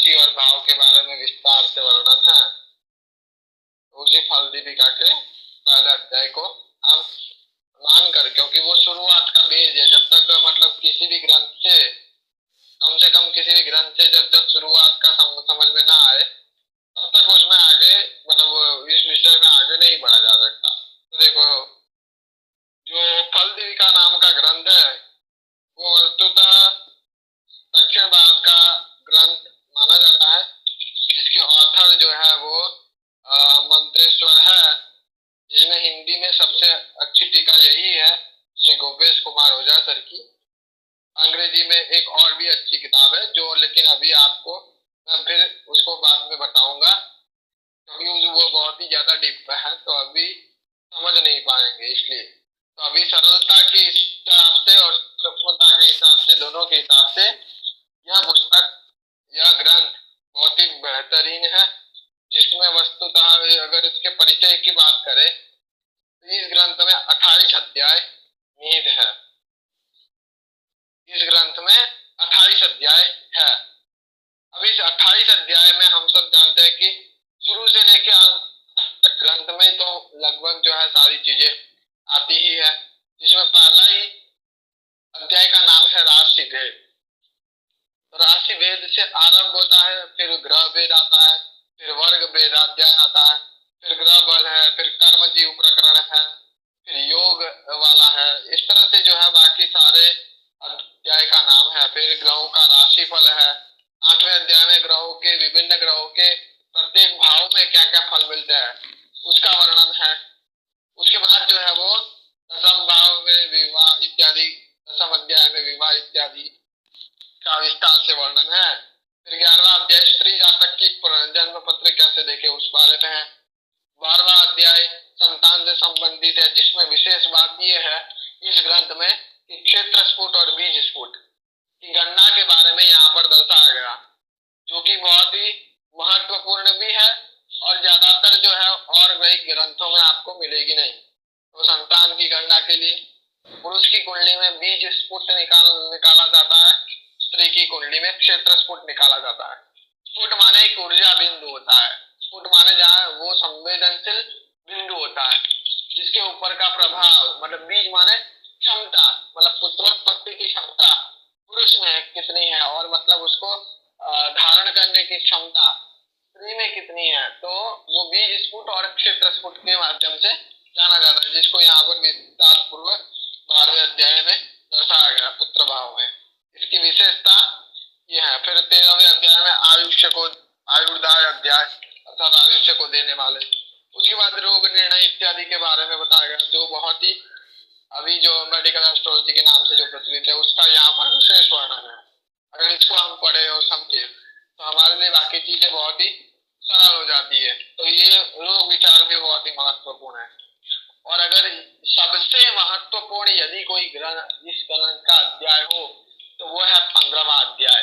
राशि और भाव के बारे में विस्तार से वर्णन है। उसी फल दीपिका के पहले अध्याय को हम मानकर, क्योंकि वो शुरुआत का बेज है, जब तक मतलब किसी भी ग्रंथ से कम किसी भी ग्रंथ से जब तक शुरुआत का समझ में ना आए तब तक उसमें आगे मतलब इस विषय में आगे नहीं बढ़ा जा सकता। तो देखो, जो फल दीपिका नाम का ग्रंथ है वो वस्तुतः दक्षिण भारत का ग्रंथ माना जाता है, जिसके ऑथर जो है वो मंत्रेश्वर है, जिसमें हिंदी में सबसे अच्छी टीका यही है श्री गोपेश कुमार ओझा सर की। अंग्रेजी में एक और भी अच्छी किताब है जो, लेकिन अभी आपको मैं फिर उसको बाद में बताऊंगा, क्योंकि वो बहुत ही ज्यादा डीप में है तो अभी समझ नहीं पाएंगे, इसलिए तो अभी सरलता के हिसाब से और सूक्ष्मता के हिसाब से, दोनों के हिसाब से यह पुस्तक, यह ग्रंथ बहुत ही बेहतरीन है, जिसमें वस्तुतः अगर इसके परिचय की बात करें तो इस ग्रंथ में 28 अध्याय निहित है। इस ग्रंथ में 28 अध्याय है। अब इस 28 अध्याय में हम सब जानते हैं कि शुरू से लेकर अंत तक ग्रंथ में तो लगभग जो है सारी चीजें आती ही है, जिसमें पहला ही अध्याय का नाम है राशि भेद। राशि भेद से आरंभ होता है, फिर ग्रह भेद आता है, फिर वर्ग भेद अध्याय आता है, फिर ग्रह बल है, फिर कर्म जीव प्रकरण है, फिर योग वाला है। इस तरह से जो है बाकी सारे अध्याय का नाम है। फिर ग्रहों का राशिफल है। 8वें अध्याय में ग्रहों के, विभिन्न ग्रहों के प्रत्येक भाव में क्या क्या फल मिलते हैं उसका वर्णन है। उसके बाद जो है वो दसम भाव में विवाह इत्यादि, दसम अध्याय में विवाह इत्यादि का विस्तार से वर्णन है। फिर 11वां अध्याय स्त्री जातक की जन्म पत्र कैसे देखे उस बारे में है। 12वां अध्याय संतान से संबंधित है, जिसमें विशेष बात यह है इस ग्रंथ में कि क्षेत्र स्फुट और बीज स्फुट की गणना के बारे में यहाँ पर दर्शाया गया, जो कि बहुत ही महत्वपूर्ण भी है और ज्यादातर जो है और वही ग्रंथों में आपको मिलेगी नहीं। तो संतान की गणना के लिए पुरुष की कुंडली में बीज स्फुट निकाला जाता है, स्त्री की कुंडली में क्षेत्र स्फुट निकाला जाता है। स्फुट माने एक ऊर्जा बिंदु होता है, स्फुट माने जहाँ वो संवेदनशील बिंदु होता है जिसके ऊपर का प्रभाव, मतलब बीज माने क्षमता, मतलब पुत्रोत्पत्ति की क्षमता पुरुष में कितनी है और मतलब उसको धारण करने की क्षमता स्त्री में कितनी है, तो वो बीज स्फुट और क्षेत्र स्फुट के माध्यम से जाना जाता है, जिसको यहाँ पर विस्तार पूर्वक 12वें अध्याय में दर्शाया गया पुत्र भाव में। इसकी विशेषता यह है। फिर 13वें अध्याय में आयुष्य को, आयुर्दाय अध्याय अर्थात आयुष्य को देने वाले। उसके बाद रोग निर्णय इत्यादि के बारे में बताया गया, जो बहुत ही अभी जो मेडिकल एस्ट्रोलॉजी के नाम से जो प्रचलित है उसका यहाँ पर विशेष वर्णन है। अगर इसको हम पढ़े और समझे तो हमारे लिए बाकी चीजें बहुत ही सरल हो जाती है। तो ये रोग विचार भी बहुत ही महत्वपूर्ण है। और अगर सबसे महत्वपूर्ण यदि कोई ग्रंथ इस ग्रंथ का अध्याय हो तो वो है 15वां अध्याय।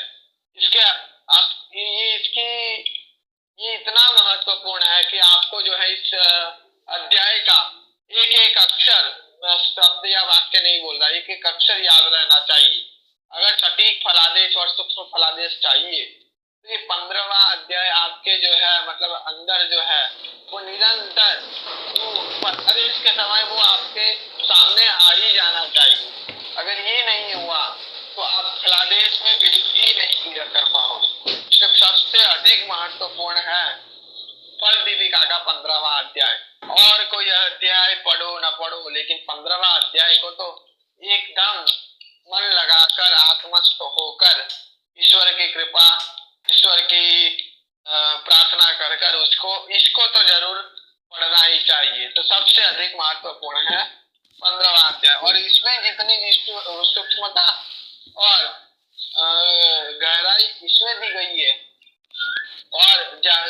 ये इतना महत्वपूर्ण है कि आपको जो है इस अध्याय का एक एक अक्षर, शब्द या वाक्य नहीं बोल रहा, एक एक अक्षर याद रहना चाहिए। अगर सटीक फलादेश और सूक्ष्म फलादेश चाहिए तो ये 15वां अध्याय आपके जो है मतलब अंदर जो है वो निरंतर फलादेश के समय वो आपके सामने आ ही जाना चाहिए। अगर ये नहीं हुआ तो आप फलादेश में बिल्कुल ही नहीं क्लियर कर पाओगे। सबसे अधिक महत्वपूर्ण है फल दीपिका का 15वां अध्याय। और कोई अध्याय पढ़ो न पढ़ो, लेकिन 15वां अध्याय को तो एकदम मन लगाकर आत्मस्थ होकर ईश्वर की कृपा, ईश्वर की प्रार्थना कर कर इसको तो जरूर पढ़ना ही चाहिए। तो सबसे अधिक महत्वपूर्ण है 15वां अध्याय। और इसमें जितनी सूक्ष्मता और गहराई इसमें दी गई है और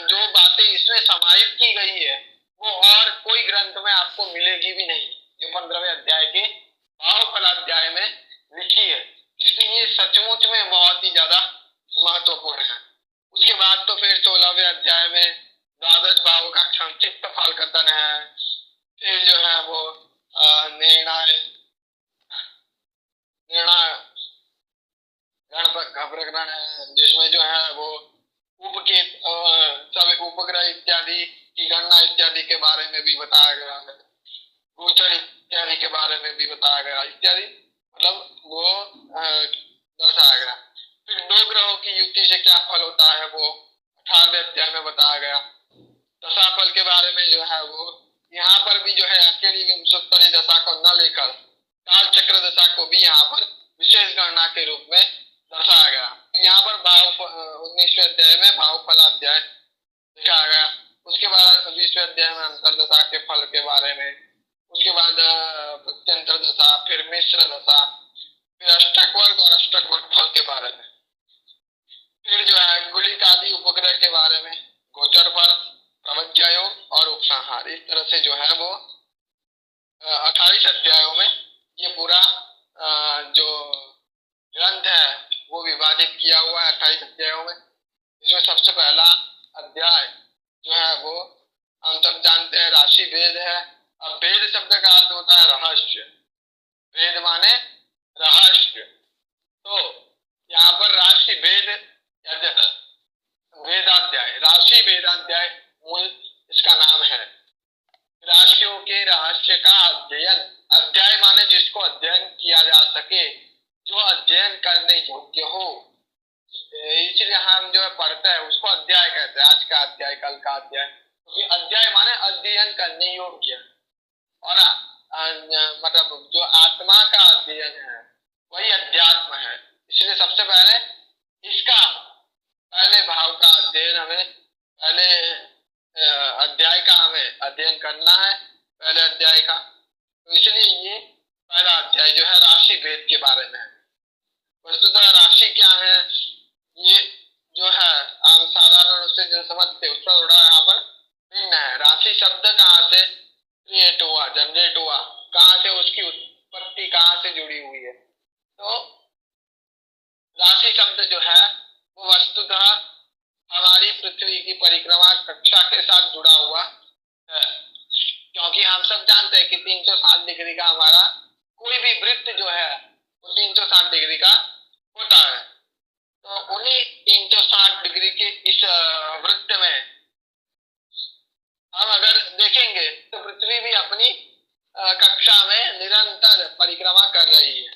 जो बातें इसमें समाहित की गई है वो और कोई ग्रंथ में आपको मिलेगी भी नहीं, जो 15वें अध्याय के भाव फल अध्याय में लिखी है। इसलिए ये सचमुच में बहुत ही ज्यादा महत्वपूर्ण है। उसके बाद तो फिर 16वें अध्याय में द्वादश भाव का संक्षिप्त फल कथन है। फिर जो है वो निर्णय प्रकरण है, जिसमें जो है वो इत्यादि के बारे में भी बताया गया है, गोचर इत्यादि के बारे में भी बताया गया इत्यादि, मतलब वो दर्शाया गया। फिर दो ग्रहों की युति से क्या फल होता है वो 18वें अध्याय में बताया गया। दशाफल के बारे में जो है वो यहाँ पर भी जो है अकेली विंशोत्तरी दशा को न लेकर काल चक्र दशा को भी यहाँ पर विशेष गणना के रूप में दर्शाया गया। यहाँ पर भाव 19वें अध्याय में भाव फलाध्याय दिखाया गया। उसके बाद 20वें अध्याय में अंतर दशा के फल के बारे में, उसके बाद प्रत्यंतर दशा, फिर मिश्र दशा, फिर अष्टक वर्ग और अष्टक वर्ग फल के बारे में, फिर जो है गुलिक आदि उपग्रह के बारे में, गोचर फल, प्रवज्यायोग और उपसंहार। इस तरह से जो है वो 28 अध्यायों में ये पूरा जो ग्रंथ है वो विभाजित किया हुआ है 28 अध्यायों में। इसमें सबसे पहला अध्याय जो है वो हम सब जानते हैं राशि भेद है। अब भेद शब्द का अर्थ होता है रहस्य, भेद माने रहस्य। तो यहाँ पर राशि भेद वेदाध्याय, राशि वेदाध्याय मूल इसका नाम है। राशियों के रहस्य का अध्ययन, अध्याय माने जिसको अध्ययन किया जा सके, जो अध्ययन करने योग्य हो, इसलिए हम जो है पढ़ते हैं उसको अध्याय कहते हैं। आज का अध्याय, कल का अध्याय, क्योंकि अध्याय माने अध्ययन करने योग्य। और मतलब जो आत्मा का अध्ययन है वही अध्यात्म है। इसलिए सबसे पहले इसका पहले भाव का अध्ययन हमें, पहले अध्याय का हमें अध्ययन करना है, पहले अध्याय का। तो इसलिए ये पहला अध्याय जो है राशि भेद के बारे में है। वस्तुतः राशि क्या है ये जो है हम साधारण रूप से जो समझते हैं उसका थोड़ा यहाँ पर भिन्न है। राशि शब्द कहाँ से क्रिएट हुआ, जनरेट हुआ, कहाँ से उसकी उत्पत्ति कहाँ से जुड़ी हुई है। तो राशि शब्द जो है वो वस्तुतः हमारी पृथ्वी की परिक्रमा कक्षा के साथ जुड़ा हुआ है, क्योंकि हम सब जानते हैं कि 360 डिग्री का हमारा कोई भी वृत्त जो है वो 360 डिग्री का होता है। तो उन्हीं 360 डिग्री के इस वृत्त में हम अगर देखेंगे तो पृथ्वी भी अपनी कक्षा में निरंतर परिक्रमा कर रही है।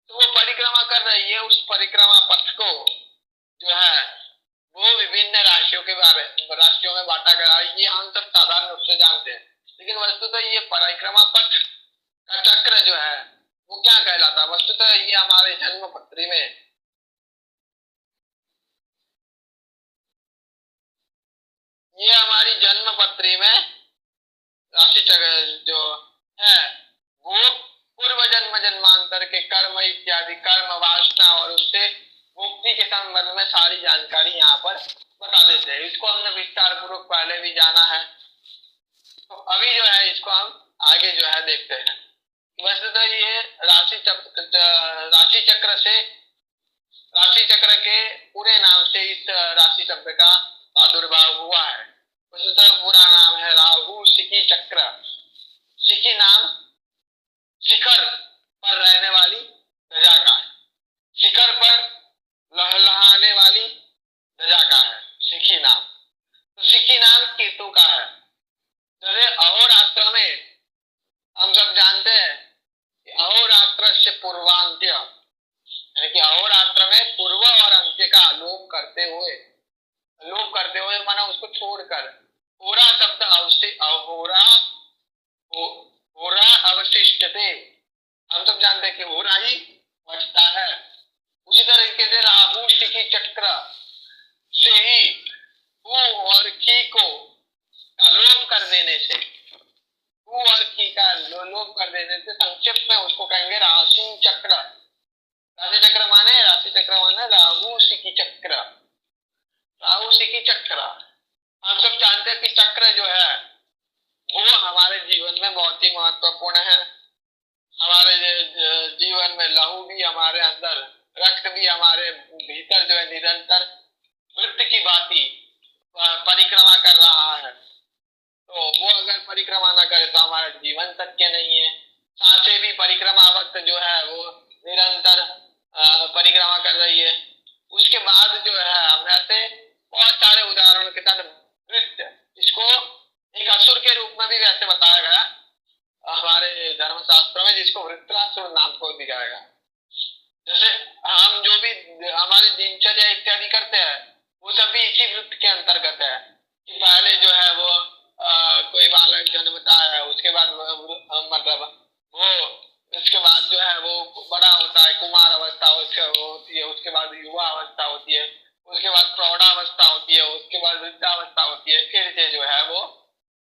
तो वो परिक्रमा कर रही है, उस परिक्रमा पथ को जो है वो विभिन्न राशियों के बारे राशियों में बांटा गया है। ये हम सब साधारण रूप से जानते हैं, लेकिन वस्तुतः ये परिक्रमा पथ का चक्र जो है वो क्या कहलाता है। वस्तुतः ये हमारे जन्म पत्री में, ये हमारी जन्म पत्री में राशि चक्र जो है वो पूर्व जन्म जन्मांतर के कर्म इत्यादि, कर्म वासना और उससे मुक्ति के संबंध में सारी जानकारी यहाँ पर बता देते हैं। इसको हमने विस्तार पूर्वक पहले भी जाना है, तो अभी जो है इसको हम आगे जो है देखते हैं। वस्तुतः ये राशि चक्र से, राशि चक्र के पूरे नाम से इस राशि शब्द का प्रादुर्भाव हुआ है। वस्तुतः पूरा नाम है राहु शिखी चक्र। शिखी नाम शिखर पर रहने वाली ध्वजा का है, शिखर पर लहलहाने वाली ध्वजा का है शिखी नाम। तो शिखी नाम केतु का है। जैसे अहोरात्र में हम सब जानते हैं कि अहोरात्र से पूर्वांत्य, यानी कि अहोरात्र में पूर्व और अंत्य का लोप करते हुए माना उसको छोड़कर, होरा शब्द होरा अवशिष्टते, हम सब जानते हैं कि होरा ही बचता है। उसी तरीके से राहु शिखी चक्र से ही हु और की को लोप कर देने से, हु और की का लोप कर देने से संक्षिप्त में उसको कहेंगे राशि चक्र। राशि चक्र माने राहु शिखी चक्र, राहु शिखी चक्र। हम सब जानते हैं कि चक्र जो है वो हमारे जीवन में बहुत ही महत्वपूर्ण है। हमारे जीवन में लहू भी हमारे अंदर, रक्त भी हमारे भीतर जो है निरंतर वृत्त की भांति परिक्रमा कर रहा है। तो वो अगर परिक्रमा न करे तो हमारा जीवन सत्य नहीं है। सांसें भी परिक्रमा वक्त जो है वो निरंतर परिक्रमा कर रही है। उसके बाद जो है हम ऐसे बहुत सारे उदाहरण के साथ वृत्त, इसको एक असुर भी वैसे बताया गया हमारे धर्मशास्त्रों में, जिसको वृत्रासुर नाम को दिया गया। जैसे हम जो भी हमारी दिनचर्या इत्यादि करते हैं वो सब भी इसी वृत्त के अंतर्गत है कि पहले जो है वो कोई बालक जन्मता है, उसके बाद मतलब वो उसके बाद जो है वो बड़ा होता है, कुमार अवस्था उसके होती है, उसके बाद युवा अवस्था होती है, उसके बाद प्रौढ़ावस्था होती है, उसके बाद वृद्धावस्था होती है, फिर से जो है वो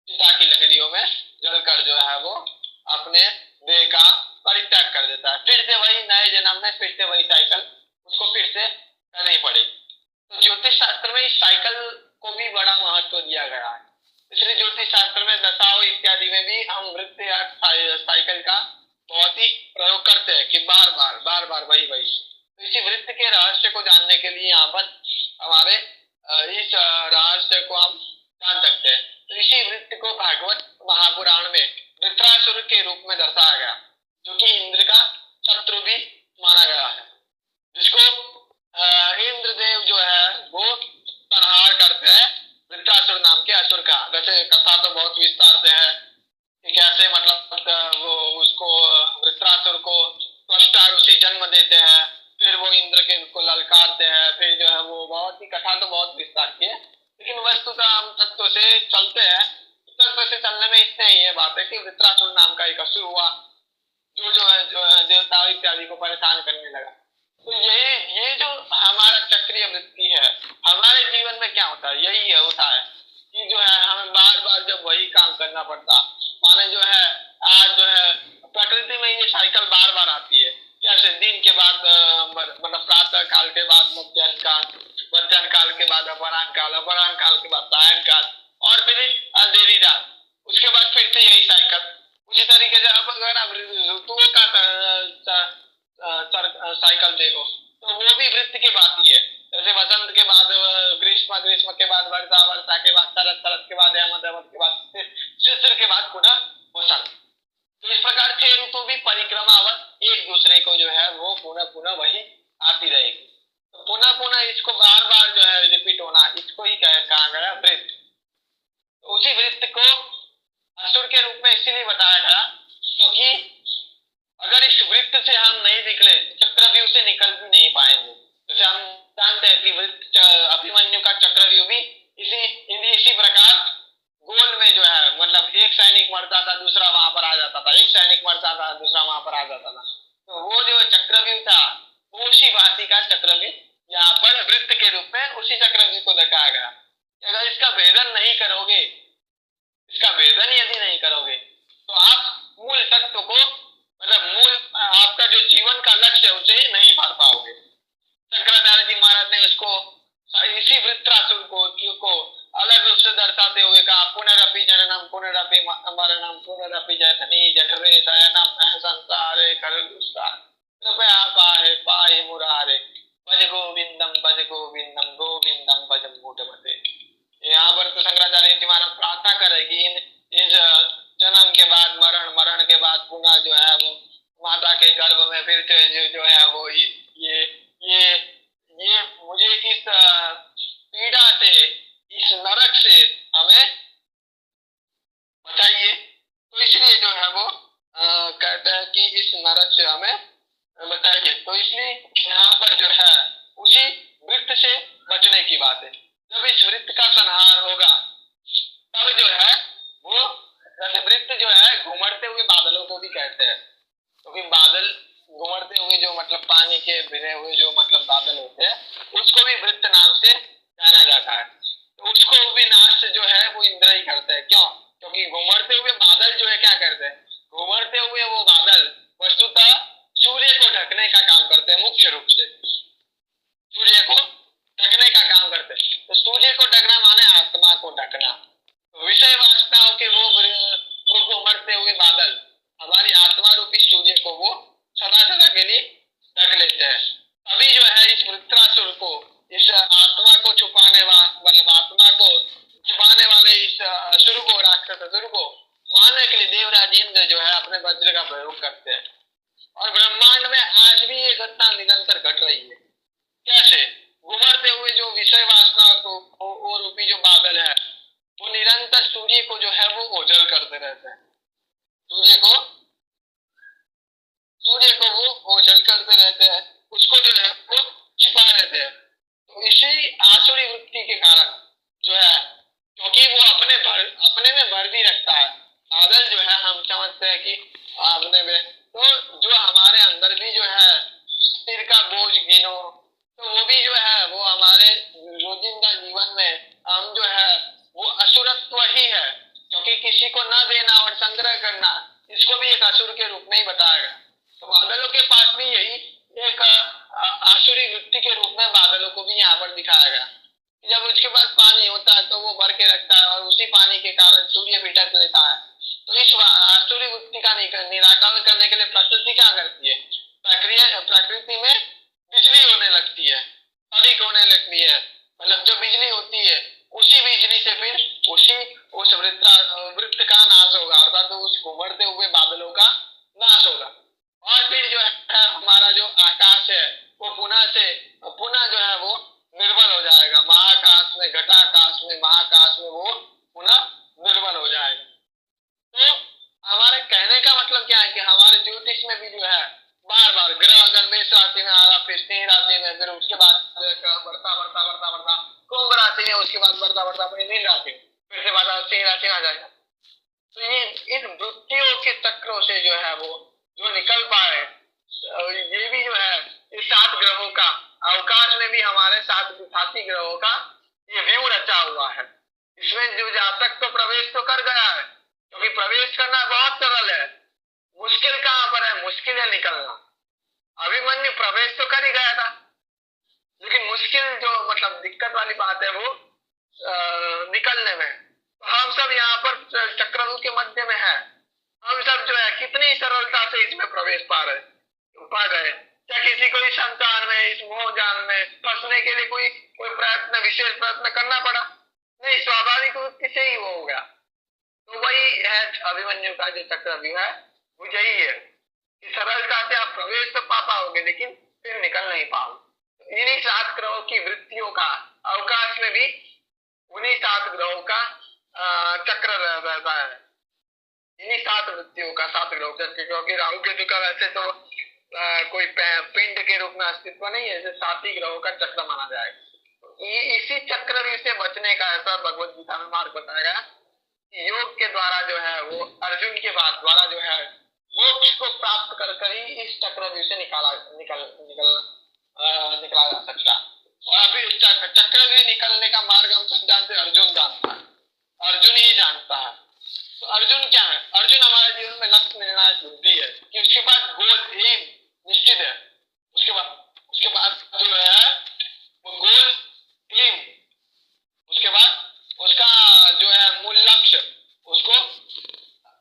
चिता की लकड़ियों में जलकर जो है वो अपने देह का परित्याग कर देता है। फिर से वही नए जन्म में फिर से वही साइकिल उसको फिर से करनी पड़ेगी। तो ज्योतिष शास्त्र में इस साइकिल को भी बड़ा महत्व दिया गया है। इसलिए ज्योतिष शास्त्र में दशाओं इत्यादि में भी हम वृत्त या साइकिल का बहुत ही प्रयोग करते हैं कि बार बार वही वही। तो इसी वृत्त के रहस्य को जानने के लिए यहाँ पर हमारे इस रहस्य को हम जान सकते हैं। तो इसी वृत्त को भागवत महापुराण में वृत्रासुर के रूप में दर्शाया गया, जो कि इंद्र का शत्रु भी माना गया है, जिसको इंद्रदेव जो है वो संहार करते हैं वृत्रासुर नाम के असुर का। वैसे कथा तो बहुत विस्तार से है कि कैसे मतलब वो उसको वृत्रासुर को त्वष्टा ऋषि जन्म देते हैं, फिर वो इंद्र के को ललकारते हैं, फिर जो है वो बहुत ही कथा तो बहुत विस्तार की है, लेकिन वस्तुतः हम तत्व से चलते हैं। तत्व से चलने में इतने ही ये बात है कि वृत्रासुर नाम का एक असुर हुआ जो है देवताओं इत्यादि को परेशान करने लगा। तो ये जो हमारा चक्रीय वृत्ति है, हमारे जीवन में क्या होता है, यही है होता है कि जो है हमें बार बार जब वही काम करना पड़ता, माने जो है आज जो है प्रकृति में ये साइकिल बार बार आती है। कैसे दिन के बाद मतलब प्रातः काल के बाद मध्याह्न काल के बाद अपराह्न काल के बाद सायं काल, और फिर अंधेरी रात, उसके बाद फिर से यही साइकिल। उसी तरीके से अब अगर आप ऋतुओं का साइकिल देखो तो वो भी वृत्त की बात ही है। जैसे वसंत के बाद ग्रीष्म, ग्रीष्म के बाद वर्षा, वर्षा के बाद शरद, शरद के बाद हेमंत, हेमंत के बाद शिशिर के बाद पुनः वसंत। तो इस प्रकार से ऋतु भी परिक्रमावत एक दूसरे को जो है वो पुनः पुनः वही आती रहेगी। तो पुनः पुनः इसको बार बार जो है रिपीट होना, इसको ही कहा गया वृत्त। तो उसी वृत्त को असुर के रूप में इसीलिए बताया गया क्योंकि अगर इस वृत्त से हम नहीं निकले, चक्रव्यूह से निकल भी नहीं पाएंगे। जैसे हम जानते हैं कि वृत्त अभिमन्यु का चक्रव्यूह भी इसी प्रकार गोल में जो है मतलब एक सैनिक मरता था, दूसरा वहां पर आ जाता था, एक सैनिक मरता था, दूसरा वहां पर आ जाता था। तो वो जो चक्रव्यूह था वो उसी भांति का चक्रव्यूह यहाँ पर वृत्त के रूप में उसी चक्रव्यूह को दिखाया गया। अगर इसका भेदन नहीं करोगे, इसका भेदन यदि नहीं करोगे तो आप मूल तत्व को मतलब मूल आपका जो जीवन का लक्ष्य है उसे नहीं पार पाओगे। शंकराचार्य जी महाराज ने उसको इसी वृत्रासुर को अलग रूप से दर्शाते हुए कहा, पुनरपि जननम पुनरपि मरणम पुनरपि जठनी जठरे शयनम संसारे खलुस्तार कृपया पाहे पाहे मुरारे भज गोविंदम गोविंदम भज मूढ़मते। यहाँ पर तो शंकराचार्य जी महाराज प्रार्थना करेगी इस जन्म के बाद मरण, मरण के बाद पुनः जो है वो माता के गर्भ में फिर से जो है वो ये मुझे इस पीड़ा से, इस नरक से हमें बचाइए। तो इसलिए जो है वो कहते हैं कि इस नरक से हमें बताइए। तो इसलिए यहाँ पर जो है उसी वृत्त से बचने की बात है। जब इस वृत्त का संहार होगा तब जो है वो वृत्त जो है घुमड़ते हुए बादलों को भी कहते हैं, क्योंकि तो बादल घुमड़ते हुए जो मतलब पानी के भिरे हुए जो मतलब बादल होते हैं उसको भी वृत्त नाम से जाना जाता है। तो उसको भी नाश जो है वो इंद्र ही करते हैं। क्यों? क्योंकि घुमड़ते हुए बादल जो है क्या करते हैं, घुमड़ते हुए वो बादल वस्तुतः सूर्य को ढकने का काम करते हैं, मुख्य रूप से सूर्य को ढकने का काम करते हैं। तो सूर्य को ढकना माने आत्मा को ढकना। तो विषय वासनाओं के वो घुमड़ते हुए बादल हमारी आत्मा रूपी सूर्य को वो सदा सदा के लिए ढक लेते हैं। अभी जो है इस वृत्रासुर को, इस आत्मा को छुपाने मतलब आत्मा को छुपाने वाले इस असुर को, राक्षस असुर को मारने के लिए देवराज इंद्र जो है अपने वज्र का प्रयोग करते हैं। और ब्रह्मांड में आज भी ये घटना निरंतर घट रही है। कैसे? घुमड़ते हुए जो विषय वासना को रूपी जो बादल है वो निरंतर सूर्य सूर्य को जो है वो ओझल करते रहते हैं, सूर्य को वो ओझल करते रहते हैं, उसको जो है वो छिपा रहते हैं। तो इसी आसुरी वृत्ति के कारण जो है, क्योंकि वो अपने में भर भी रखता है, बादल जो है हम समझते हैं कि अपने में, तो जो हमारे अंदर भी जो है सिर का बोझ गिनो, तो वो भी जो है वो हमारे रोजिंदा जीवन में हम जो है वो असुरत्व ही है, क्योंकि किसी को न देना और संग्रह करना, इसको भी एक असुर के रूप में ही बताया गया। तो बादलों के पास भी यही एक आसुरी वृत्ति के रूप में बादलों को भी यहाँ पर दिखाया गया। जब उसके बाद पानी होता है तो वो भर के रखता है और उसी पानी के कारण सूर्य भी ढक लेता है। तो इस आसुरी वृत्ति का निराकरण करने के लिए प्रकृति क्या करती है, प्रकृति में बिजली होने लगती है, अधिक होने लगती है, मतलब जो बिजली होती है उसी बिजली से फिर उस वृत्त का नाश होगा, अर्थात तो उस घूमते हुए बादलों का नाश होगा। और फिर जो है हमारा जो आकाश है वो पुनः जो है वो निर्मल हो जाएगा, महाकाश में, घटाकाश में, महाकाश में वो पुनः निर्मल हो जाएगा। तो हमारे कहने का मतलब क्या है कि हमारे ज्योतिष में भी जो है बार बार ग्रह अगर मेष राशि में आ रहा, फिर सिंह राशि में, फिर उसके बाद बढ़ता कुंभ राशि में, उसके बाद बढ़ता अपनी मीन राशि में, फिर से बाद सिंह राशि में आ जाएगा। तो ये इन वृत्तियों के चक्रों से जो है वो जो निकल पाए, ये भी जो है इस 7 ग्रहों का, अवकाश में भी हमारे 7 ग्रहों का ये व्यू रचा हुआ है। इसमें जो जातक तो प्रवेश तो कर गया है, क्योंकि प्रवेश करना बहुत सरल है, मुश्किल कहाँ पर है, मुश्किल है निकलना। अभिमन्यु प्रवेश तो कर ही गया था, लेकिन मुश्किल जो मतलब दिक्कत वाली बात है वो निकलने में। तो हम सब यहाँ पर चक्रव्यूह के मध्य में है, हम सब जो है कितनी सरलता से इसमें प्रवेश पा गए। क्या किसी को इस संसार में, इस मोह जाल में फंसने के लिए कोई प्रयत्न, विशेष प्रयत्न करना पड़ा? नहीं, स्वाभाविक रूप से ही वो हो गया। तो वही है अभिमन्यु का जो चक्रव्यूह है, वो यही है कि सरलता से आप प्रवेश तो पा पाओगे लेकिन फिर निकल नहीं पाओगे। इन्हीं 7 ग्रहों की वृत्तियों का अवकाश में भी उन्हीं 7 ग्रहों का चक्र रहता है, इन्हीं 7 वृत्तियों का, 7 ग्रहों का, क्योंकि राहु केतु का वैसे तो कोई पिंड के रूप में अस्तित्व नहीं है, 7 ही ग्रहों का चक्र माना जाएगा। इसी चक्रव्यूह से बचने का ऐसा भगवत गीता में मार्ग बताया गया, योग के द्वारा जो है वो अर्जुन के बाद द्वारा जो है मोक्ष को प्राप्त कर ही इस चक्रव्यूह से निकला जा सकता है। और अभी चक्रव्यूह निकलने का मार्ग हम सब जानते हैं, अर्जुन जानता है, अर्जुन ही जानता है। तो अर्जुन क्या है, अर्जुन हमारे जीवन में लक्ष्य निर्णायक बुद्धि है कि उसके पास गोल एम निश्चित है, उसके बाद जो है वो गोल एम, उसके बाद उसका जो है मूल लक्ष्य उसको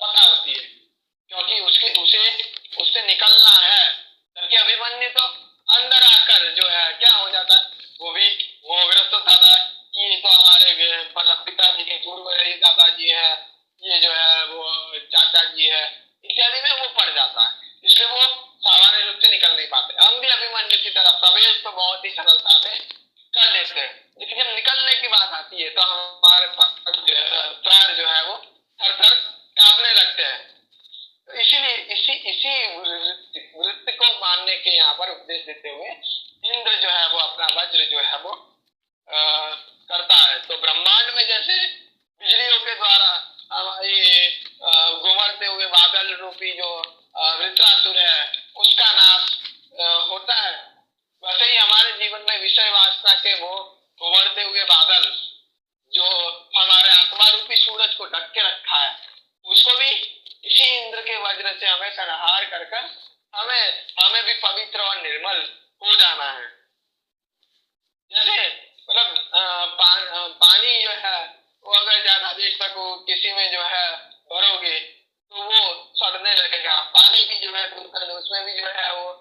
पता होती है, क्योंकि उससे निकलना है। जबकि अभिमन्यु तो अंदर आकर जो है क्या हो जाता है, वो भी मोहग्रस्त होता है कि ये तो हमारे पिताजी के पूर्व दादाजी है, ये जो है वो चाचा जी है इत्यादि में वो पड़ जाता है, इसलिए वो सामान्य रूप से निकल नहीं पाते। हम भी अभिमन्यु की तरह प्रवेश तो बहुत ही सरलता से कर लेते हैं, लेकिन जब निकलने की बात आती है तो हमारे पैर जो है वो थर-थर कांपने लगते हैं। तो इसीलिए इसी वृत्ति को मानने के यहाँ पर उपदेश देते हुए इंद्र जो है वो अपना वज्र जो है वो करता है। तो ब्रह्मांड में जैसे बिजलियों के द्वारा ये घुमड़ते हुए बादल रूपी जो वृत्रासुर है उसका नाश होता है, वैसे ही हमारे जीवन में विषय वासना के वो घुमड़ते हुए बादल जो हमारे आत्मा रूपी सूरज को ढक के रखा है, उसको भी इसी इंद्र के वज्र से हमें संहार कर हमें भी पवित्र और निर्मल हो जाना है। जैसे मतलब पानी जो है वो अगर ज्यादा देर तक किसी में जो है भरोगे तो वो सड़ने लगेगा, पानी भी जो है उसमें भी जो है वो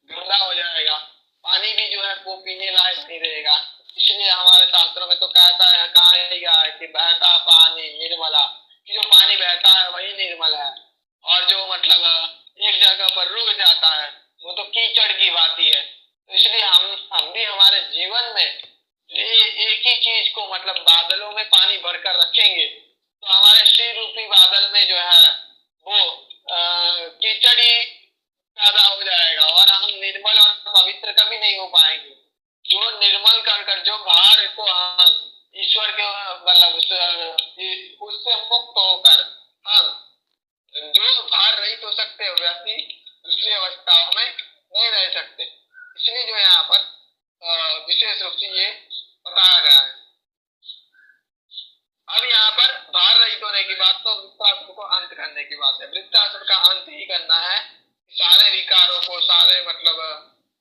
गंदा हो जाएगा, पानी भी जो है वो पीने लायक नहीं रहेगा। इसलिए हमारे शास्त्रों में तो कहा गया है कि बहता पानी निर्मला, कि जो पानी बहता है वही निर्मल है, और जो मतलब एक जगह पर रुक जाता है वो तो कीचड़ की बात ही है। तो इसलिए हम भी हमारे जीवन में एक ही चीज को मतलब बादलों में पानी भरकर रखेंगे तो हमारे सिर रूपी बादल में जो है वो कीचड़ ही पैदा हो जाएगा और हम निर्मल और पवित्र कभी नहीं हो पाएंगे। जो निर्मल कर जो भार को हम ईश्वर के मतलब उससे मुक्त होकर हम जो भार रहित हो सकते हैं वैसी दूसरी अवस्थाओं में नहीं रह सकते। इसलिए जो यहाँ पर विशेष रूप से ये बताया गया है। अब यहाँ पर भार रहित होने की बात तो वृत्तासुर को अंत करने की बात है। वृत्तासुर का अंत ही करना है, सारे विकारों को, सारे मतलब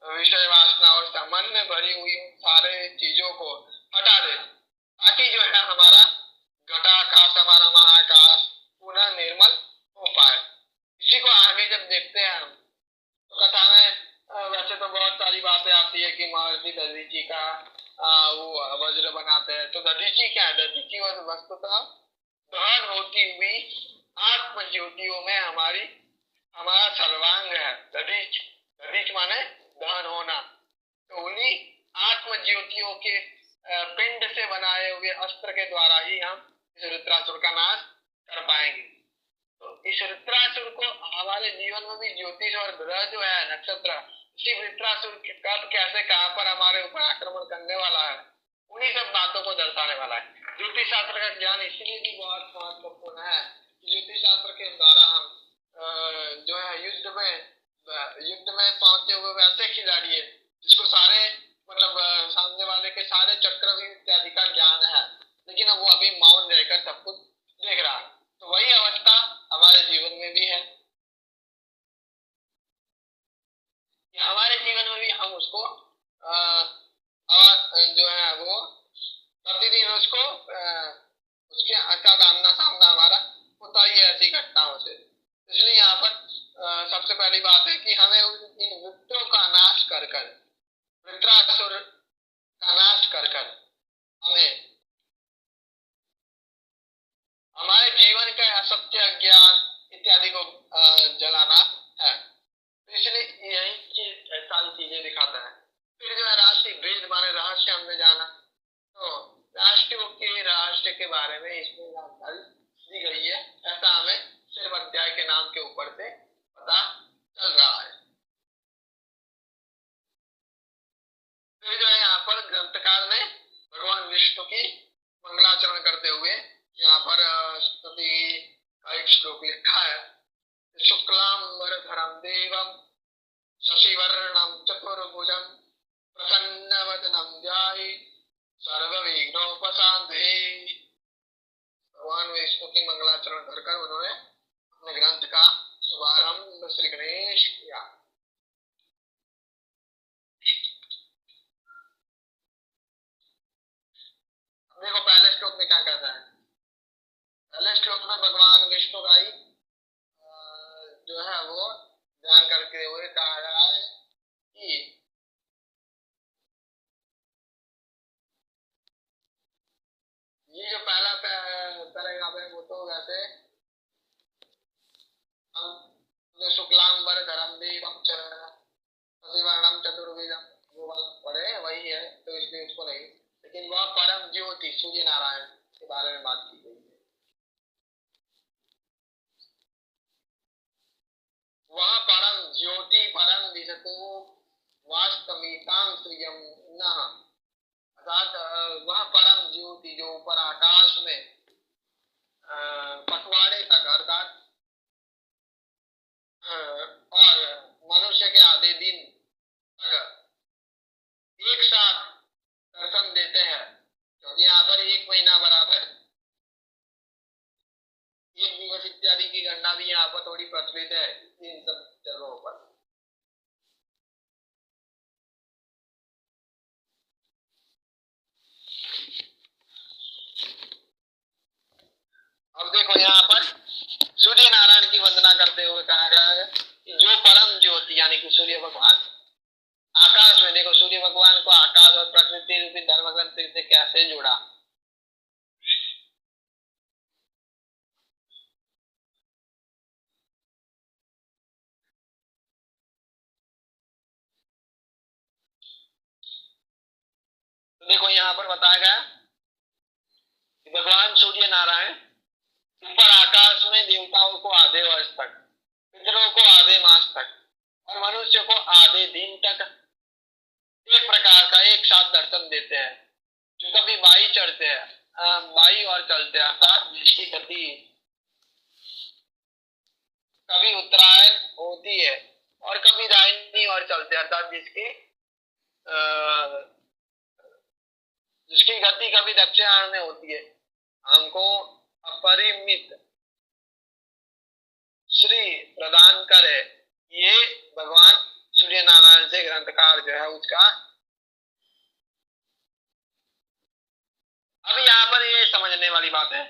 विषय वासना और मन में भरी हुई सारे चीजों को हटा दे ताकि जो है हमारा घटाकाश, हमारा महाकाश पुनः निर्मल हो पाए। इसी को आगे जब देखते हैं हम तो कथा में वैसे तो बहुत सारी बातें आती है कि महर्षि दधीचि का वो वज्र बनाते हैं। तो दधीचि क्या है? दधीचि वस्तुतः दहन होती हुई आत्म ज्योतियों में हमारा सर्वांग है। दधीच दधीच माने दहन होना। तो उन्हीं आत्म ज्योतियों के पिंड से बनाए हुए अस्त्र के द्वारा ही हम इस वृत्रासुर का नाश कर पाएंगे। तो इस वृत्रासुर को हमारे जीवन में भी ज्योतिष और ग्रह जो है नक्षत्र, इसी वृत्रासुर कब कैसे कहां पर हमारे ऊपर आक्रमण करने वाला है, उन्हीं सब बातों को दर्शाने वाला है। ज्योतिष शास्त्र का ज्ञान इसलिए भी बहुत महत्वपूर्ण है। ज्योतिष शास्त्र के द्वारा हम जो है युद्ध में पहुंचे हुए वैसे खिलाड़ी है जिसको सारे मतलब सामने वाले के सारे चक्रव्यूह इत्यादि का ज्ञान है, लेकिन वो अभी मौन रहकर सब कुछ देख रहा है। तो वही अवस्था हमारे जीवन में भी है। हमारे जीवन में भी हम उसको जो है वो प्रतिदिन उसको उसके साथ आमना सामना हमारा होता ही है ऐसी घटनाओं से। इसलिए यहाँ पर सबसे पहली बात है कि हमें इन वृत्तों का नाश कर वृत्रासुर का नाश कर हमें हमारे जीवन का असत्य, अज्ञान इत्यादि को जलाना है। इसलिए यही चीज सारी चीजें दिखाता है। फिर जो है राशि भेद माने रहस्य हमने जाना, तो राष्ट्रों के राष्ट्र के बारे में इसमें जानकारी दी गई है। ऐसा हमें सिर्फ अध्याय के नाम के ऊपर से पता चल रहा है। फिर जो है यहाँ पर ग्रंथकार ने भगवान विष्णु की मंगलाचरण करते हुए यहाँ पर स्तुति का एक श्लोक लिखा है। शुक्लांबरधरं देवं शशिवर्णं चतुर्भुजं प्रसन्नवदनं ध्यायेत् सर्वविघ्नोपशान्तये। भगवान विष्णु की मंगलाचरण कर उन्होंने अपने ग्रंथ का शुभारंभ श्री गणेश किया। देखो पहले श्लोक में क्या कहता है? पहले श्लोक में भगवान विष्णु का ही जो है वो ध्यान करते हुए कहा गया है कि ये जो पहला पैराग्राफ है वो तो वैसे हम शुक्लांबरधरं देवं शशिवर्णं चतुर्भुजं वो वाला पढ़े वही है, तो इसलिए उसको नहीं, लेकिन वह परम ज्योति सूर्य नारायण के बारे में बात की गई है। वह परम ज्योति परम दिशतु वास्तमितां श्रियं नः, अर्थात वह परम ज्योति जो ऊपर आकाश में पखवाड़े तक अर्थात और मनुष्य के आधे दिन तक एक साथ दर्शन देते हैं, क्योंकि यहाँ पर एक महीना बराबर एक दिवस इत्यादि की गणना भी यहाँ पर थोड़ी प्रचलित है इन सब जगहों पर। अब देखो यहाँ पर सूर्य नारायण की वंदना करते हुए कहा गया है कि जो परम ज्योति यानी कि सूर्य भगवान आकाश में, देखो सूर्य भगवान को आकाश और प्रकृति रूपी धर्म ग्रंथ से कैसे जोड़ा। तो देखो यहाँ पर बताया गया भगवान सूर्य नारायण ऊपर आकाश में देवताओं को आधे वर्ष तक, पितरों को आधे मास तक और मनुष्य को आधे दिन तक एक प्रकार का एक साथ दर्शन देते हैं। जो कभी बाई चढ़ते हैं, बाई और चलते हैं, अर्थात जिसकी गति कभी उत्तरायण होती है और कभी दाहिनी ओर चलते हैं, अर्थात जिसकी गति कभी दक्षिणायन में होती है। हमको अपरिमित श्री प्रदान करे, ये भगवान सूर्य नारायण से ग्रंथकार जो है उसका। अब यहाँ पर ये समझने वाली बात है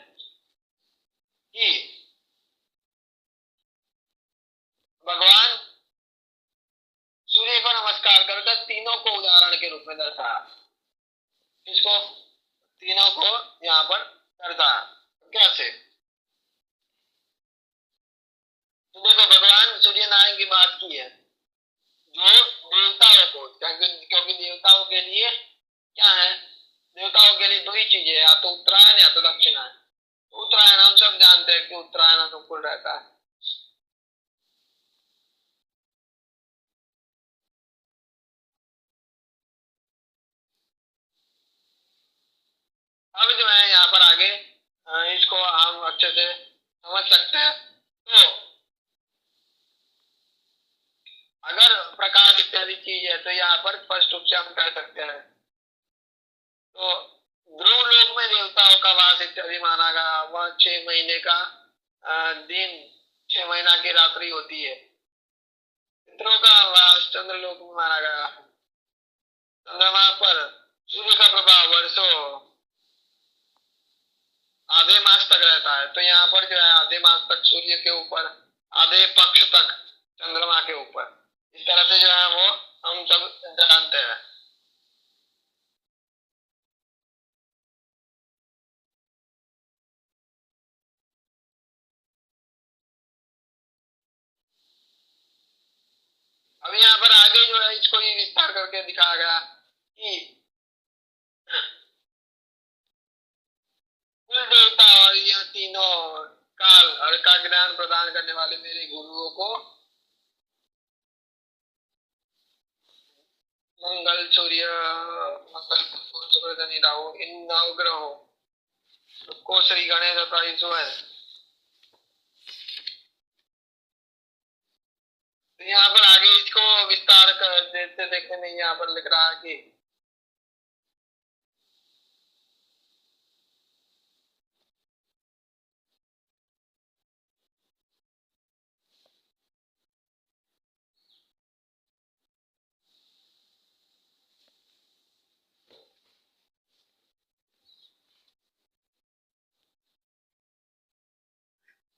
कि भगवान सूर्य को नमस्कार करकर तीनों को उदाहरण के रूप में दर्शाया। किसको? तीनों को यहाँ पर दर्शाया। कैसे? तो देखो, भगवान सूर्य नारायण की बात की है जो देवताओं को, क्योंकि देवताओं के लिए क्या है, देवताओं के लिए दो ही चीजें, या तो उत्तरायण या तो दक्षिणायन। उत्तरायण हम सब जानते हैं कि उत्तरायण अनुकूल रहता है। अब जो है यहाँ पर आगे इसको हम अच्छे से समझ सकते हैं। तो अगर प्रकाश इत्यादि चीज है तो यहाँ पर स्पष्ट रूप से हम कह सकते हैं। तो ध्रुव लोक में देवताओं का वास इत्यादि माना गया। वह 6 महीने का दिन, 6 महीना की रात्रि होती है। पितरों का वास चंद्रलोक में माना गया। चंद्रमा पर सूर्य का प्रभाव वर्षों आधे मास तक रहता है। तो यहाँ पर जो है आधे मास तक सूर्य के ऊपर, आधे पक्ष तक चंद्रमा के ऊपर, इस तरह से जो है वो हम सब जानते हैं। अब यहाँ पर आगे जो है इसको ही विस्तार करके दिखाया गया कि कुल देवता और यह तीनों काल और का ज्ञान प्रदान करने वाले मेरे गुरुओं को मंगल, सूर्य, मंगल, राहु, इन नवग्रहों को श्री गणेश तथा ईश्वर। तो यहाँ पर आगे इसको विस्तार कर देते देखने में यहाँ पर लिख रहा है कि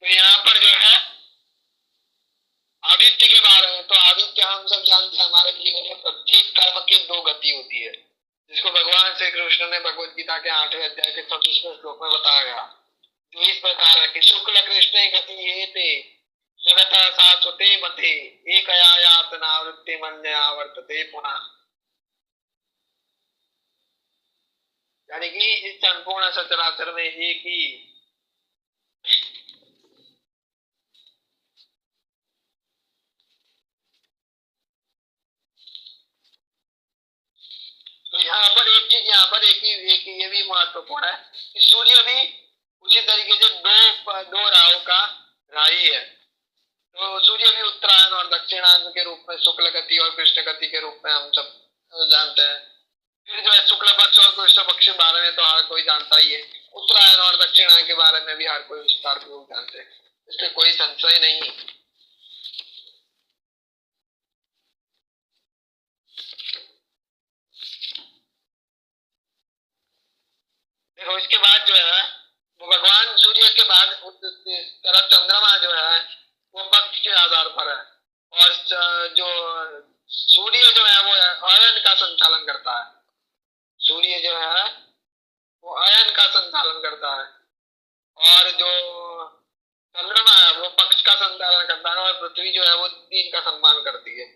तो यहाँ पर जो है आदित्य के बारे में, तो आदित्य हम सब जानते हैं हमारे जीवन में प्रत्येक कर्म की 2 गति होती है, जिसको भगवान श्री कृष्ण ने भगवत गीता के 8वें अध्याय के 26वें श्लोक में बताया गया, जो इस प्रकार है कि शुक्ल कृष्ण गति ये थे जगत शाश्वते मते एक यातनावृत्ति मन्य आवर्तते पुनः। यानी कि इस संपूर्ण सचराचर में एक ही तो यहाँ पर एक चीज, यहाँ पर एक ही ये भी महत्वपूर्ण है कि सूर्य भी उसी तरीके से दो राहों का राही है। तो सूर्य भी उत्तरायण और दक्षिणायन के रूप में, शुक्ल गति और कृष्ण गति के रूप में हम सब जानते हैं। फिर जो है शुक्ल पक्ष और कृष्ण पक्ष के बारे में तो हर कोई जानता ही है। उत्तरायण और दक्षिणायन के बारे में भी हर कोई विस्तार पूर्वक जानते हैं, इसलिए कोई संशय नहीं। देखो इसके बाद जो है वो भगवान सूर्य के बाद तरफ चंद्रमा जो है वो पक्ष के आधार पर है, और जो सूर्य जो है वो अयन का संचालन करता है। सूर्य जो है वो अयन का संचालन करता है, और जो चंद्रमा है वो पक्ष का संचालन करता है, और पृथ्वी जो है वो दिन का सम्मान करती है।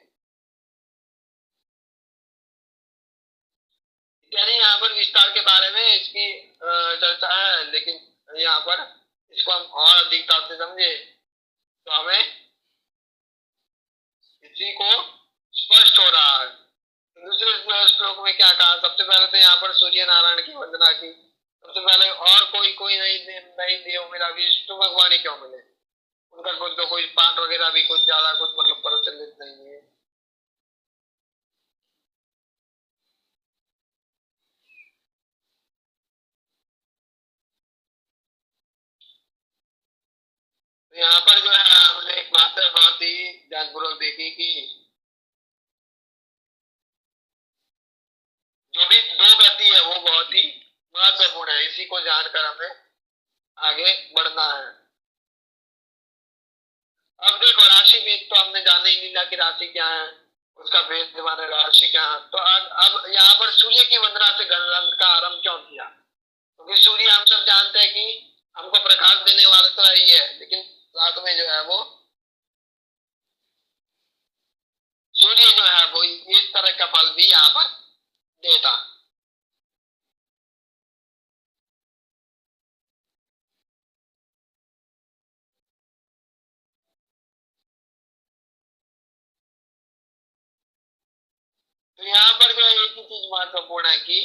यानी यहाँ पर विस्तार के बारे में इसकी चर्चा है, लेकिन वंदना की, सबसे पहले और कोई नहीं दिए मेरा विष्णु भगवान ही क्यों मिले, उनका कुछ तो कोई पाठ वगैरह भी कुछ ज्यादा कुछ मतलब प्रचलित नहीं है। तो यहाँ पर जो है हमने एक बात है बहुत ही ध्यानपूर्वक देखी कि जो भी दो गति है वो बहुत ही महत्वपूर्ण है, इसी को जानकर हमें आगे बढ़ना है। अब देखो राशि भेद तो हमने जाना ही नहीं ना कि राशि क्या है, उसका भेद माने राशि क्या है। तो अब यहाँ पर सूर्य की वंदना से ग्रंथ का आरंभ क्यों किया, क्योंकि सूर्य हम सब जानते हैं कि हमको प्रकाश देने वाला तो ही है, लेकिन रात में जो है वो सूर्य जो है वो इस तरह का फल भी यहाँ पर देता। तो यहाँ पर जो है एक ही चीज महत्वपूर्ण है कि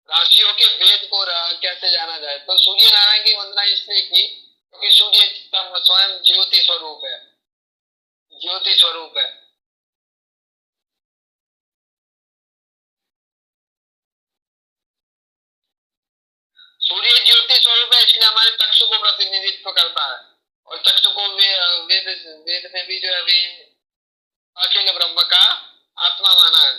राशियों के भेद को कैसे जाना जाए। तो सूर्य नारायण की वंदना इसलिए की क्योंकि सूर्य स्वयं ज्योति स्वरूप है, ज्योति स्वरूप है। सूर्य ज्योति स्वरूप है, इसलिए हमारे चक्षु को प्रतिनिधित्व करता है, और चक्षु को वेद वेद में भी जो है अखिल ब्रह्म का आत्मा माना है।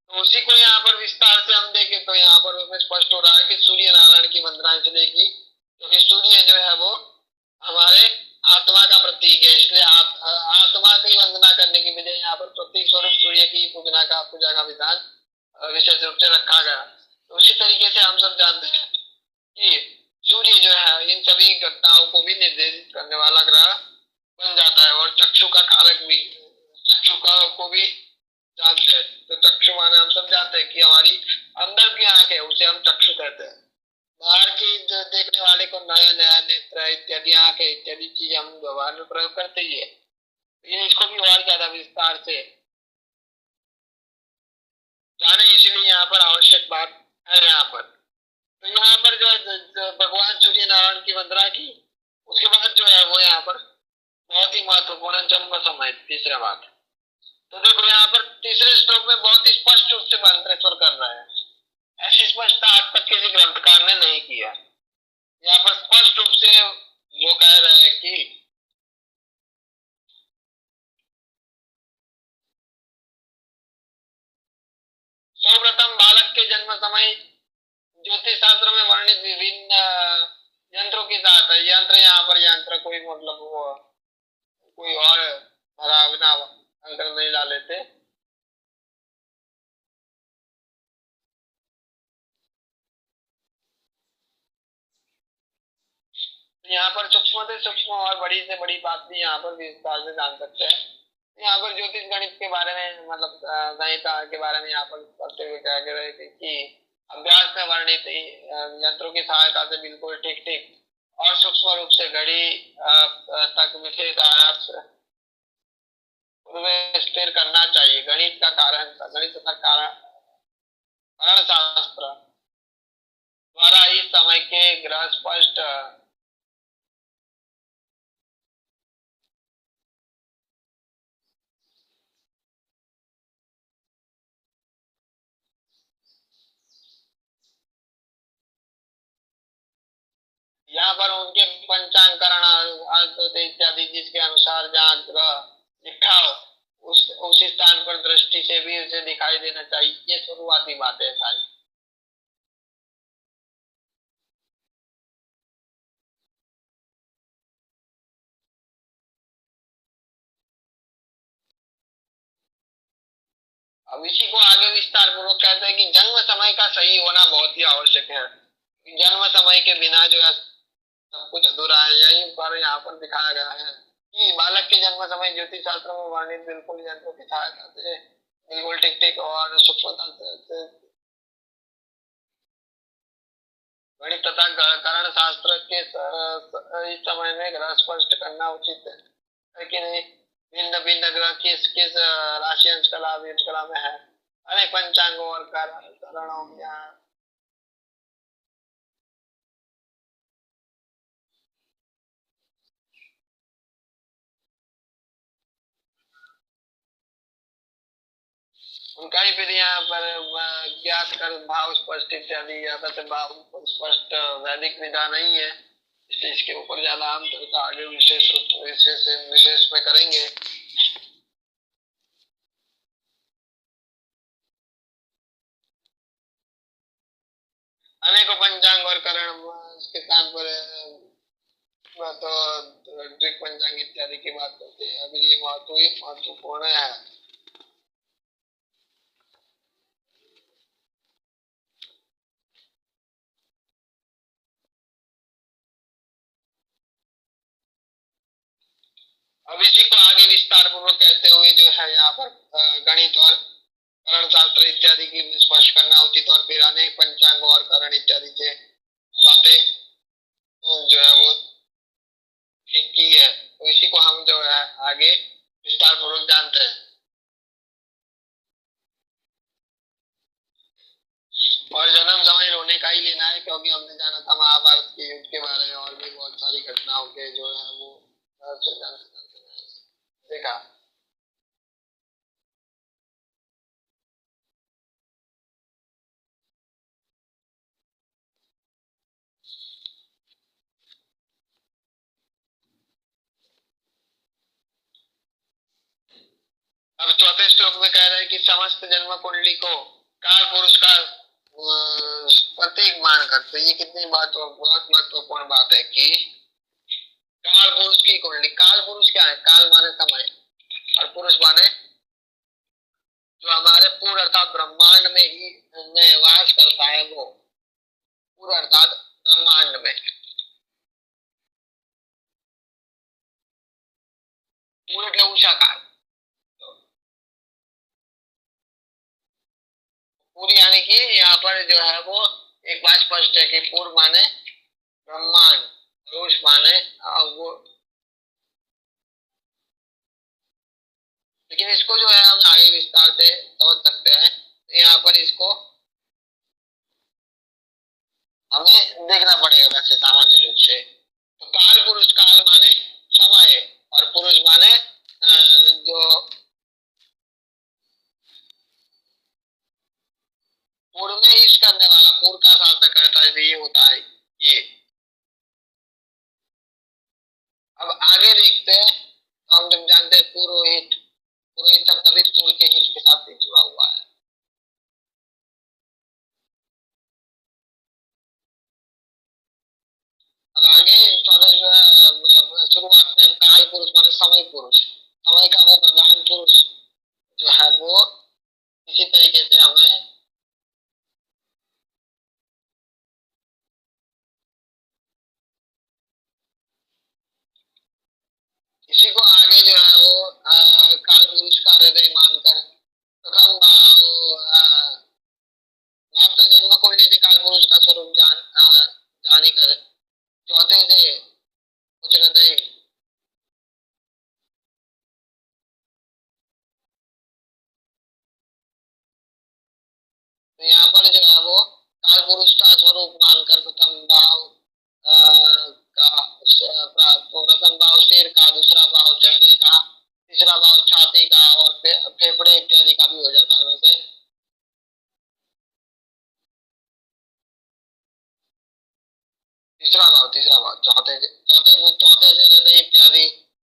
तो उसी को यहाँ पर विस्तार से हम देखें तो यहाँ पर उसमें स्पष्ट हो रहा है कि सूर्य नारायण की वंदना इसलिए की क्योंकि सूर्य जो है वो हमारे आत्मा का प्रतीक है, इसलिए आत्मा की वंदना करने की वजह यहाँ पर प्रतीक स्वरूप सूर्य की पूजा का विधान विशेष रूप से रखा गया। तो उसी तरीके से हम सब जानते हैं कि सूर्य जो है इन सभी घटनाओं को भी निर्देशित करने वाला ग्रह बन जाता है, और चक्षु का कारक भी, चक्षु का को भी जानते हैं। तो चक्षु माने हम सब जानते हैं कि हमारी अंदर की आंख है उसे हम चक्षु कहते हैं। बाहर की जो देखने वाले को नया नया नेत्र इत्यादि आंखें इत्यादि चीज हम व्यवहार में प्रयोग करते ही है, लेकिन इसको भी और ज्यादा विस्तार से जाने इसलिए यहाँ पर आवश्यक बात है यहाँ पर। तो यहाँ पर जो भगवान सूर्य नारायण की वंदना की, उसके बाद जो है वो यहाँ पर बहुत ही महत्वपूर्ण जन्म समय तीसरा बात। तो देखो यहाँ पर तीसरे श्लोक में बहुत ही स्पष्ट रूप से मंत्रेश्वर कर रहा है, ऐसी स्पष्टता आज तक किसी ग्रंथकार ने नहीं किया। यहाँ पर स्पष्ट रूप से वो कह रहे हैं कि सर्वप्रथम बालक के जन्म समय ज्योतिष शास्त्र में वर्णित विभिन्न यंत्रों की सहायता, यंत्र यहाँ पर यंत्र कोई मतलब वो कोई और भावना अंतर नहीं ला लेते। यहाँ पर सूक्ष्म से सूक्ष्म और बड़ी से बड़ी बात भी यहाँ पर विस्तार से जान सकते हैं। यहाँ पर ज्योतिष गणित के बारे में मतलब गणित के बारे में यहाँ पर पढ़ते हुए कह रहे थे कि अभ्यास में वर्णित यंत्रों की सहायता से बिल्कुल ठीक ठीक और सूक्ष्म रूप से घड़ी तक विशेष आयास उनमें स्थिर करना चाहिए। गणित का कारण, गणित का कारण कारण शास्त्र द्वारा इस समय के ग्रह स्पष्ट यहाँ पर उनके पंचांकरण इत्यादि जिसके अनुसार जहाँ ग्रह लिखा हो उस स्थान पर दृष्टि से भी उसे दिखाई देना चाहिए। ये शुरुआती बातें सारी। अब इसी को आगे विस्तार पूर्वक कहते हैं कि जन्म समय का सही होना बहुत ही आवश्यक है। जन्म समय के बिना जो है सब कुछ अधूरा है। यही पर यहाँ पर दिखाया गया है कि बालक के जन्म समय ज्योतिष शास्त्र में वर्णित बिल्कुल यंत्रों की सहायता से बिल्कुल टिक टिक और सूक्ष्मता से गणित तथा करण शास्त्र के इस समय में ग्रह स्पष्ट करना उचित है कि नहीं। भिन्न भिन्न ग्रह किस किस राशि अंश कला वीर कला में है। अनेक पंचांगों और करणों में उनका ही फिर यहाँ पर ज्ञात कर भाव स्पष्ट इत्यादि या फिर भाव स्पष्ट वैदिक विधा नहीं है, इसलिए इसके ऊपर ज्यादा हम चर्चा आगे विशेष में करेंगे। अनेकों पंचांग और करण के स्थान पर तो ऋग पंचांग इत्यादि की बात करते हैं। अभी ये महत्वपूर्ण है। अब इसी को आगे विस्तार पूर्वक कहते हुए जो है यहाँ पर गणित और करण शास्त्र इत्यादि की स्पष्ट करना उचित और फिर अनेक पंचांग और करण इत्यादि से बातें जो है वो ठीक की है। तो इसी को हम जो है आगे विस्तार पूर्वक जानते हैं। और जन्म समय रोने का ही लेना है, क्योंकि हमने जाना था महाभारत के युद्ध के बारे में और भी बहुत सारी घटनाओं के जो है वो देखा। अब चौथे श्लोक में कह रहे हैं कि समस्त जन्म कुंडली को काल पुरुष का प्रतीक मानकर, तो ये कितनी बात बहुत महत्वपूर्ण बात है कि काल पुरुष की कुंडली। काल पुरुष क्या है? काल माने समय और पुरुष माने जो हमारे पूर्ण अर्थात ब्रह्मांड में ही वास करता है, वो पूर्ण अर्थात ब्रह्मांड में। पूर्ण એટલે ઉષાકાર, पूरी यानी कि यहाँ पर जो है वो एक बात स्पष्ट है कि पूर्व माने ब्रह्मांड, पुरुष माने वो। लेकिन इसको जो है हम आगे विस्तार से समझ सकते हैं। तो यहाँ पर इसको हमें देखना पड़ेगा वैसे सामान्य रूप से। तो काल पुरुष, काल माने समय और पुरुष माने जो पूर्व में ईश करने वाला, पूर्व का सार्थक करता है, ये होता है ये। अब आगे देखते हैं। तो हम जब जानते हैं पुरोहित, पुरोहित शब्द भी पूर्व के हित के साथ जुड़ा हुआ है। अब आगे मतलब शुरुआत में काल पुरुष माने समय पुरुष, समय का वो प्रधान पुरुष जो है वो इसी तरीके से हमें इसी को आगे जो है वो काल पुरुष का हृदय मानकर प्रथम मात्र जन्म को लेकर काल पुरुष का स्वरूप जानी कर चौथे से कुछ हृदय तो यहाँ पर जो है वो काल पुरुष का स्वरूप मानकर प्रथम भाव प्रथम भाव सिर का, दूसरा भाव चेहरे का, तीसरा भाव छाती का और फेफड़े इत्यादि का भी हो जाता है। वैसे तीसरा भाव चौथे चौथे से हृदय इत्यादि,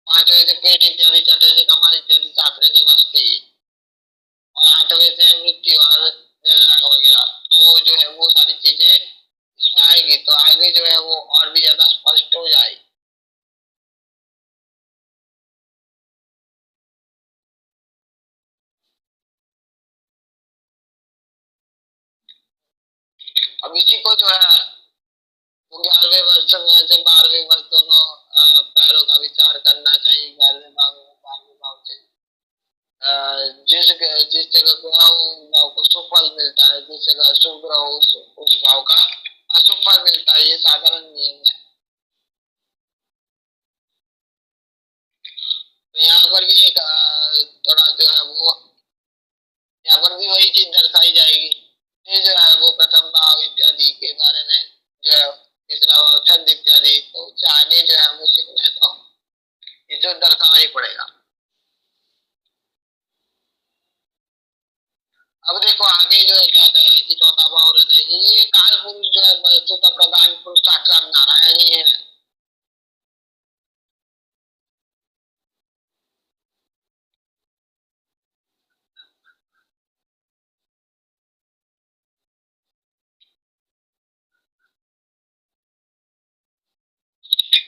पांचवे से पेट इत्यादि, छठे से कमर इत्यादि, सातवें से वस्ती और आठवें से मृत्यु और वगैरह। तो जो है वो सारी चीजें इसमें आएगी, तो आगे जो है वो और भी ज्यादा स्पष्ट हो जाएगी। अब इसी को जो है वो 11वें वर्ष में से 12वें वर्ष दोनों पैरों का विचार करना चाहिए। 11वें भाव में 12वें भाव से जिस जिस जगह ग्रह भाव को शुभ फल मिलता है, जिस जगह शुभ ग्रह उस भाव का अशुभ फल मिलता है, ये साधारण नियम है। तो यहाँ पर भी एक थोड़ा जो है वो, यहाँ पर भी वही चीज दर्शाई जाएगी। ये जो है वो प्रथम भाव इत्यादि के बारे में जो है, तीसरा भाव छंद इत्यादि, तो उससे आगे जो है हमें सीखना है तो इसे दर्शाना ही पड़ेगा। अब देखो आगे जो है क्या कह रहे हैं कि चौथा भाव हृदय, ये काल पुरुष जो है वस्तुतः प्रधान पुरुष साक्षात नारायण ही है।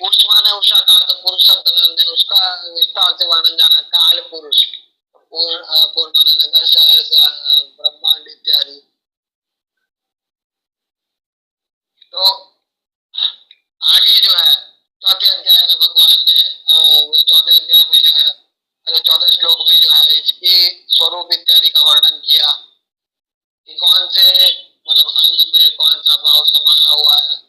पुरुष माने उषाकार, तो पुरुष शब्द में हमने उसका विस्तार से वर्णन जाना, काल पुरुष, पूर्ण माने नगर शहर ब्रह्मांड इत्यादि। तो आगे जो है चौथे अध्याय में भगवान ने वो चौथे अध्याय में जो है, अरे चौथे श्लोक में जो है इसकी स्वरूप इत्यादि का वर्णन किया कि कौन से मतलब अंग में कौन सा भाव समाया हुआ है,